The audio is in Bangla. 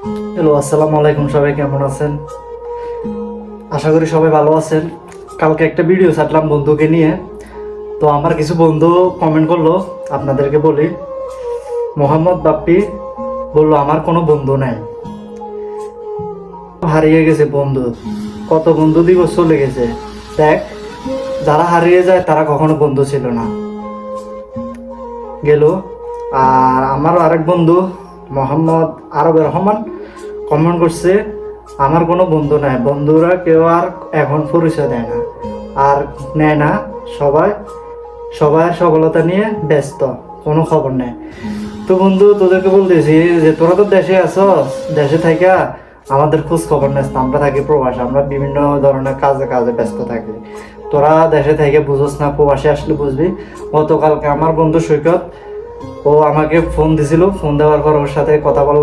হ্যালো, আসসালামু আলাইকুম। সবাই কেমন আছেন? আশা করি সবাই ভালো আছেন। কালকে একটা ভিডিও ছাড়লাম বন্ধুকে নিয়ে। তো আমার কিছু বন্ধু কমেন্ট করলো, আপনাদেরকে বলি। মোহাম্মদ বাপ্পি বললো আমার কোনো বন্ধু নাই, হারিয়ে গেছে বন্ধু। কত বন্ধু দিবস চলে গেছে। দেখ, যারা হারিয়ে যায় তারা কখনো বন্ধু ছিল না, গেল। আর আমারও আরেক বন্ধু মোহাম্মদ আরবের রহমান কমেন্ট করছে, আমার কোনো বন্ধু নাই, বন্ধুরা কেউ আর এখন পরিচয় দেয় না, আর নেয় না। সবাই সবাই সফলতা নিয়ে ব্যস্ত, কোনো খবর নেই। তো বন্ধু, তোদেরকে বলতেছি যে তোরা তো দেশে আছস, দেশে থাইকা আমাদের খোঁজ খবর নেস না। আমরা থাকি প্রবাসে, আমরা বিভিন্ন ধরনের কাজে কাজে ব্যস্ত থাকি। তোরা দেশে থেকে বুঝোস না, প্রবাসে আসলে বুঝবি। গতকালকে আমার বন্ধু সৈকত, ও আমাকে ফোন দিছিল, ফোন দেওয়ার পর ওর সাথে কথা বললাম।